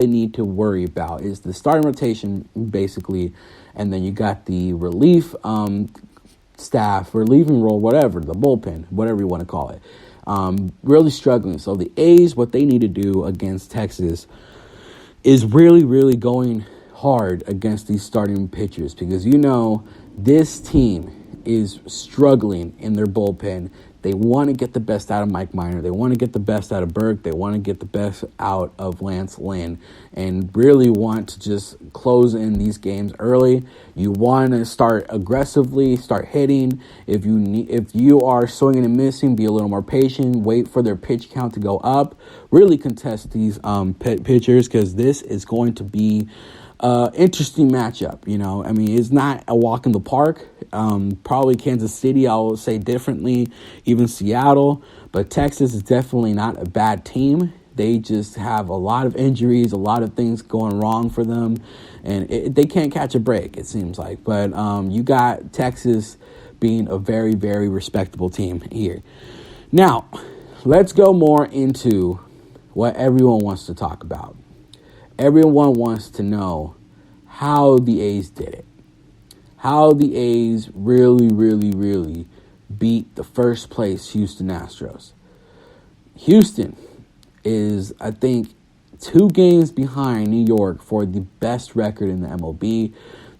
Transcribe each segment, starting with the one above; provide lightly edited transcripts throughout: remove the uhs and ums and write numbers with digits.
they need to worry about is the starting rotation, basically, and then you got the relief staff, relieving role, whatever, the bullpen, whatever you want to call it, really struggling. So the A's, what they need to do against Texas is really, really going hard against these starting pitchers, because this team is struggling in their bullpen. They want to get the best out of Mike Minor. They want to get the best out of Burke. They want to get the best out of Lance Lynn, and really want to just close in these games early. You want to start aggressively, start hitting. If you are swinging and missing, be a little more patient. Wait for their pitch count to go up. Really contest these pitchers, because this is going to be interesting matchup. It's not a walk in the park. Probably Kansas City, I will say differently, even Seattle, but Texas is definitely not a bad team. They just have a lot of injuries, a lot of things going wrong for them, and they can't catch a break, it seems like. But you got Texas being a very, very respectable team here. Now, let's go more into what everyone wants to talk about. Everyone wants to know how the A's did it. How the A's really, really, really beat the first place Houston Astros. Houston is, I think, 2 games behind New York for the best record in the MLB.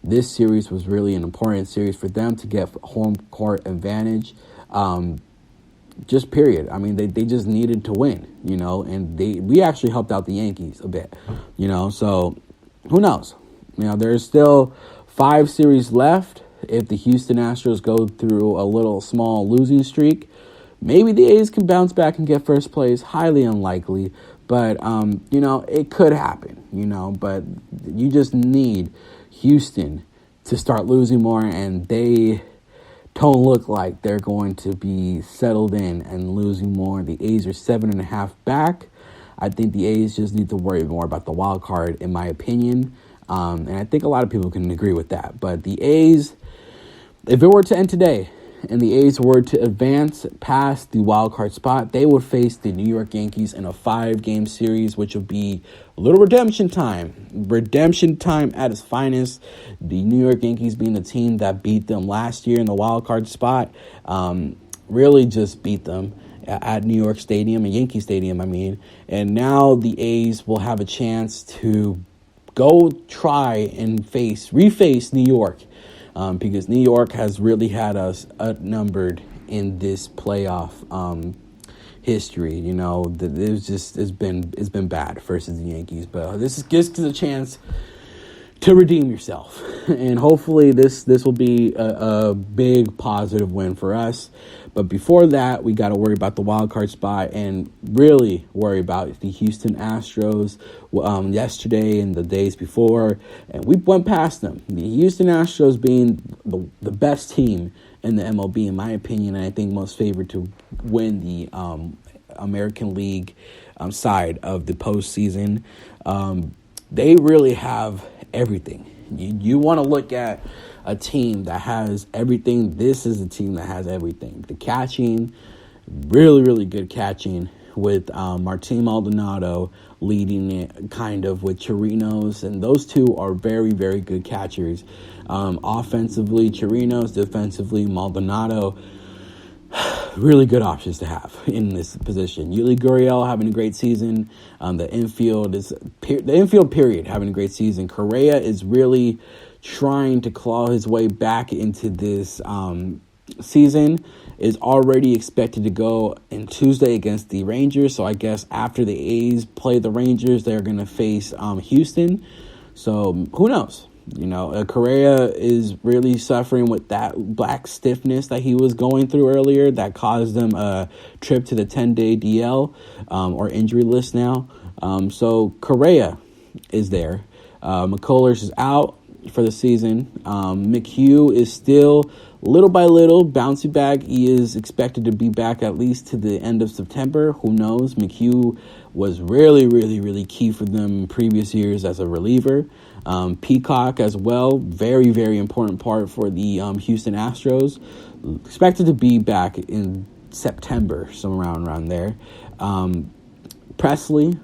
This series was really an important series for them to get home court advantage. Just period. They just needed to win, and we actually helped out the Yankees a bit, so who knows? There's still 5 series left. If the Houston Astros go through a little small losing streak, maybe the A's can bounce back and get first place. Highly unlikely, but it could happen, but you just need Houston to start losing more, and they don't look like they're going to be settled in and losing more. The A's are 7.5 back. I think the A's just need to worry more about the wild card, in my opinion. And I think a lot of people can agree with that. But the A's, if it were to end today and the A's were to advance past the wild card spot, they would face the New York Yankees in a 5-game series, which would be a little redemption time. Redemption time at its finest. The New York Yankees being the team that beat them last year in the wild card spot, really just beat them at New York Stadium, and Yankee Stadium, And now the A's will have a chance to go try and reface New York, because New York has really had us outnumbered in this playoff history. It's been bad versus the Yankees, but this gives you a chance to redeem yourself, and hopefully this will be a big positive win for us. But before that, we got to worry about the wild card spot and really worry about the Houston Astros yesterday and the days before, and we went past them. The Houston Astros being the best team in the MLB, in my opinion, and I think most favored to win the American League side of the postseason. They really have everything. You want to look at a team that has everything. This is a team that has everything. The catching, really, really good catching with Martin Maldonado leading it kind of with Chirinos. And those two are very, very good catchers. Offensively, Chirinos. Defensively, Maldonado. Really good options to have in this position. Yuli Gurriel having a great season. The infield period having a great season. Correa is really trying to claw his way back into this season. Is already expected to go in Tuesday against the Rangers. So I guess after the A's play the Rangers, they're going to face Houston. So who knows? Correa is really suffering with that black stiffness that he was going through earlier that caused him a trip to the 10-day DL or injury list now. So Correa is there. McCullers is out for the season. McHugh is still little by little bouncing back. He is expected to be back at least to the end of September. Who knows? McHugh was really, really, really key for them in previous years as a reliever. Peacock as well, very, very important part for the Houston Astros. Expected to be back in September, somewhere around there. Presley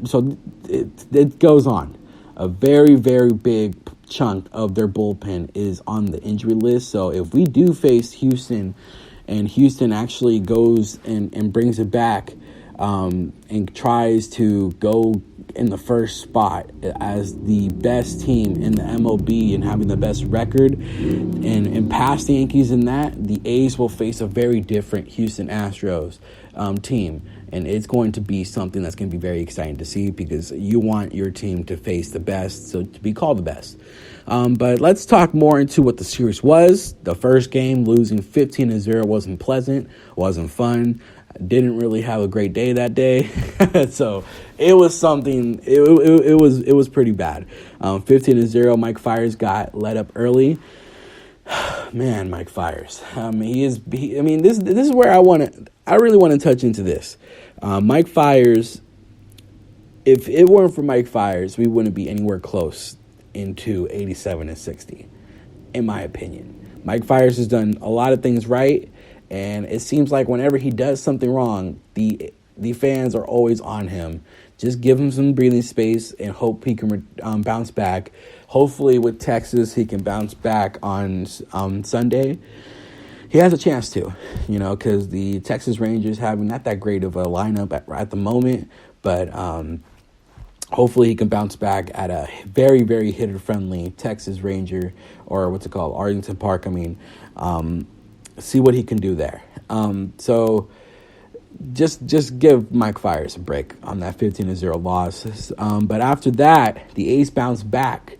So it goes on. A very, very big chunk of their bullpen is on the injury list. So if we do face Houston, and Houston actually goes and brings it back, and tries to go in the first spot as the best team in the MLB and having the best record and pass the Yankees in that, the A's will face a very different Houston Astros team. And it's going to be something that's going to be very exciting to see, because you want your team to face the best, so to be called the best. But let's talk more into what the series was. The first game, losing 15-0, wasn't pleasant, wasn't fun. Didn't really have a great day that day. So it was something, it was pretty bad. 15-0, Mike Fiers got let up early. Man, Mike Fiers. This is where I really want to touch into this. Mike Fiers, if it weren't for Mike Fiers, we wouldn't be anywhere close into 87-60, in my opinion. Mike Fiers has done a lot of things right, and it seems like whenever he does something wrong, the fans are always on him. Just give him some breathing space and hope he can bounce back. Hopefully with Texas, he can bounce back on Sunday. He has a chance to, because the Texas Rangers have not that great of a lineup at the moment, but hopefully he can bounce back at a very, very hitter-friendly Texas Ranger, or what's it called, Arlington Park. See what he can do there. So just give Mike Fiers a break on that 15-0 loss. But after that, the A's bounced back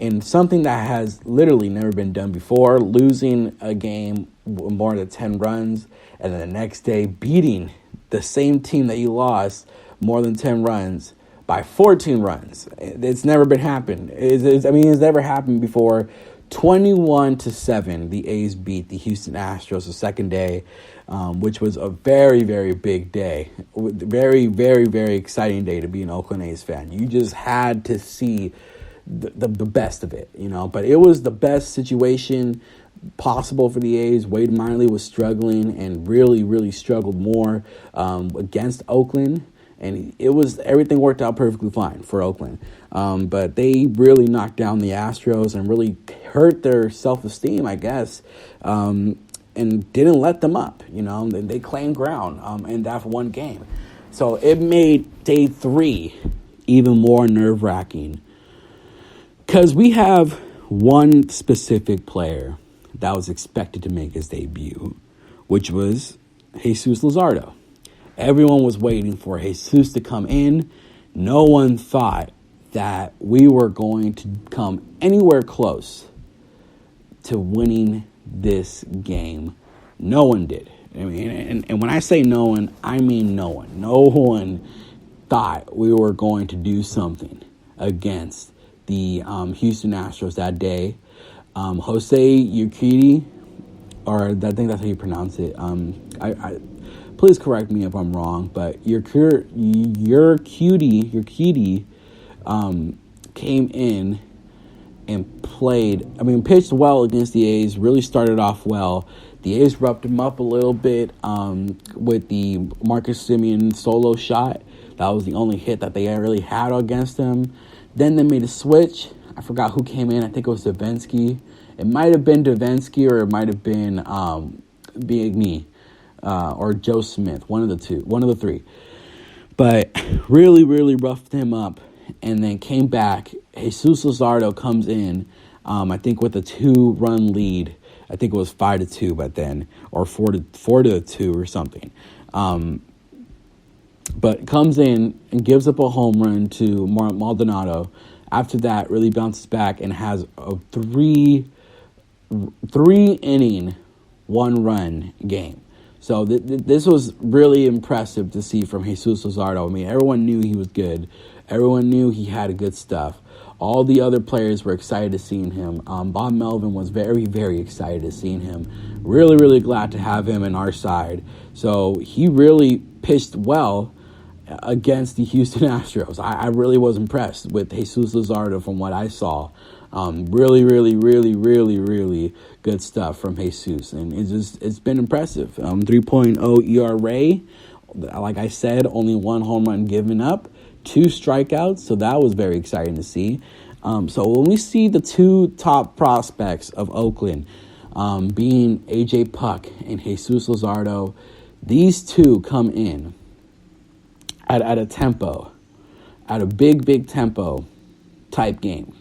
in something that has literally never been done before, losing a game with more than 10 runs, and then the next day beating the same team that you lost more than 10 runs by 14 runs. It's never been happened. It's never happened before. 21-7, the A's beat the Houston Astros the second day, which was a very, very big day. Very, very, very exciting day to be an Oakland A's fan. You just had to see the best of it, But it was the best situation possible for the A's. Wade Miley was struggling and really, really struggled more against Oakland. And everything worked out perfectly fine for Oakland. But they really knocked down the Astros and really hurt their self-esteem, I guess, and didn't let them up. They claimed ground in that one game. So it made day 3 even more nerve-wracking, because we have one specific player that was expected to make his debut, which was Jesus Luzardo. Everyone was waiting for Jesus to come in. No one thought that we were going to come anywhere close to winning this game. No one did. And when I say no one, I mean no one. No one thought we were going to do something against the Houston Astros that day. Jose Urquidy, or I think that's how you pronounce it. Please correct me if I'm wrong, but Urquidy came in and pitched well against the A's, really started off well. The A's roughed him up a little bit with the Marcus Semien solo shot. That was the only hit that they really had against him. Then they made a switch. I forgot who came in. I think it was Davinsky. It might have been Davinsky, or it might have been Bigney. Or Joe Smith, one of the three. But really, really roughed him up, and then came back. Jesus Luzardo comes in, I think with a 2-run lead. I think it was 5-2 by then, or 4-2 or something. But comes in and gives up a home run to Maldonado. After that, really bounces back and has a three inning, 1-run game. So this was really impressive to see from Jesus Luzardo. Everyone knew he was good. Everyone knew he had good stuff. All the other players were excited to see him. Bob Melvin was very, very excited to see him. Really, really glad to have him in our side. So he really pitched well against the Houston Astros. I really was impressed with Jesus Luzardo from what I saw. Really, really, really, really, really good stuff from Jesus, and it's been impressive. 3.0 ERA, like I said, only 1 home run given up, 2 strikeouts, so that was very exciting to see. So when we see the 2 top prospects of Oakland, being AJ Puk and Jesus Luzardo, these 2 come in at a tempo, at a big tempo type game.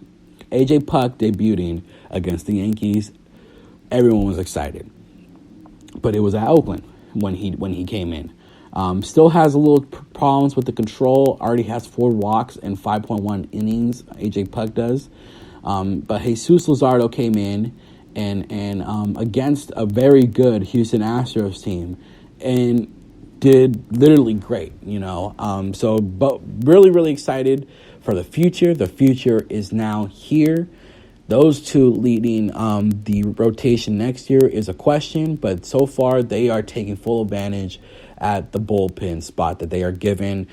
AJ Puk debuting against the Yankees, everyone was excited, but it was at Oakland when he came in. Still has a little problems with the control. Already has 4 walks and 5.1 innings. AJ Puk does, but Jesus Luzardo came in and against a very good Houston Astros team and did literally great. But really excited for the future. The future is now here. Those 2 leading the rotation next year is a question, but so far they are taking full advantage at the bullpen spot that they are given.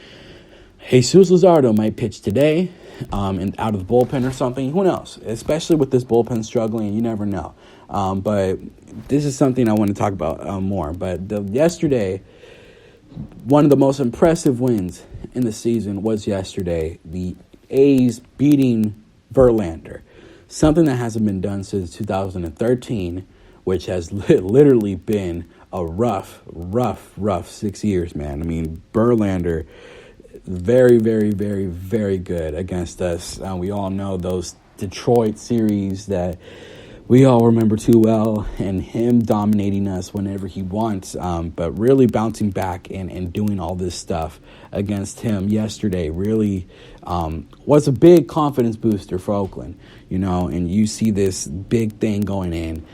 Jesus Luzardo might pitch today and out of the bullpen or something. Who knows? Especially with this bullpen struggling, you never know. But this is something I want to talk about more. But yesterday, one of the most impressive wins in the season was yesterday. The A's beating Verlander. Something that hasn't been done since 2013, which has literally been a rough 6 years, man. I mean, Verlander, very good against us. We all know those Detroit series that we all remember too well, and him dominating us whenever he wants, but really bouncing back and doing all this stuff against him yesterday really was a big confidence booster for Oakland, and you see this big thing going in.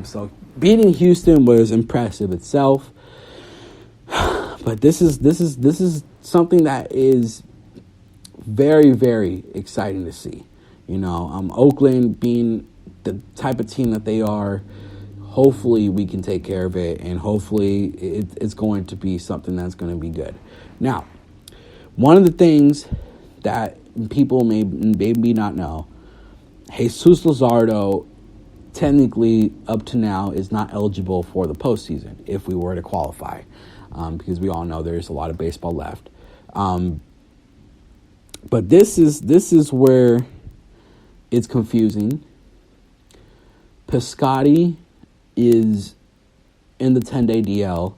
So beating Houston was impressive itself, but this is something that is very exciting to see. Oakland being the type of team that they are, hopefully we can take care of it, and hopefully it's going to be something that's going to be good. Now, one of the things that people may not know, Jesus Luzardo technically up to now is not eligible for the postseason if we were to qualify, because we all know there's a lot of baseball left. But this is where it's confusing. Piscotty is in the 10-day DL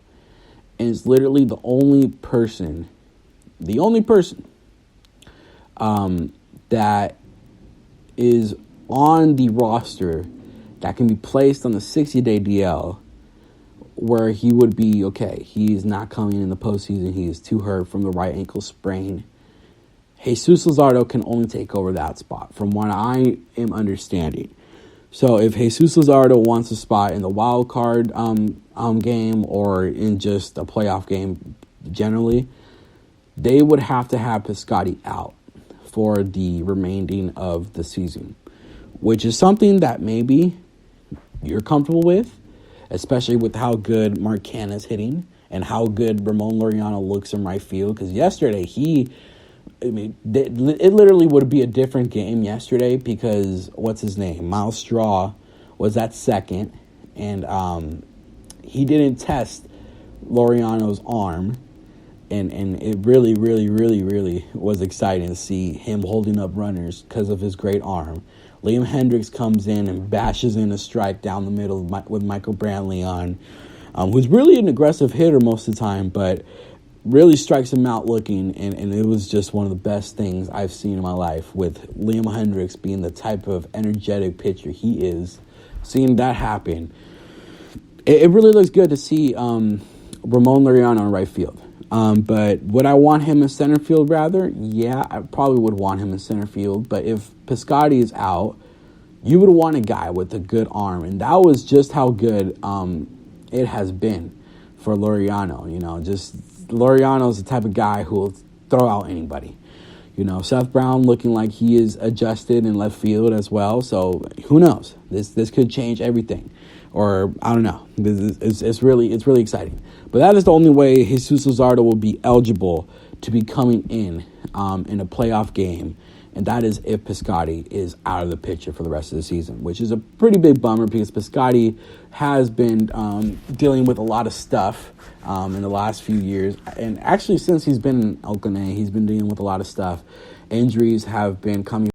and is literally the only person that is on the roster that can be placed on the 60-day DL where he would be okay. He's not coming in the postseason. He is too hurt from the right ankle sprain. Jesus Luzardo can only take over that spot from what I am understanding. So if Jesus Luzardo wants a spot in the wild card game or in just a playoff game generally, they would have to have Piscotty out for the remaining of the season, which is something that maybe you're comfortable with, especially with how good Mark Canha is hitting and how good Ramon Laureano looks in right field. Because yesterday, it literally would be a different game yesterday because, what's his name? Miles Straw was at second, and he didn't test Laureano's arm, and it really was exciting to see him holding up runners because of his great arm. Liam Hendriks comes in and bashes in a strike down the middle with Michael Brantley on, who's really an aggressive hitter most of the time, but really strikes him out looking, and it was just one of the best things I've seen in my life, with Liam Hendriks being the type of energetic pitcher he is. Seeing that happen, it really looks good to see Ramon Laureano in right field. But would I want him in center field rather? Yeah, I probably would want him in center field. But if Piscotty is out, you would want a guy with a good arm. And that was just how good it has been for Laureano. Laureano's the type of guy who will throw out anybody. Seth Brown looking like he is adjusted in left field as well. So who knows? This could change everything. Or I don't know. It's really exciting. But that is the only way Jesus Luzardo will be eligible to be coming in a playoff game, and that is if Piscotty is out of the picture for the rest of the season, which is a pretty big bummer because Piscotty has been dealing with a lot of stuff in the last few years, and actually since he's been in Oakland, he's been dealing with a lot of stuff. Injuries have been coming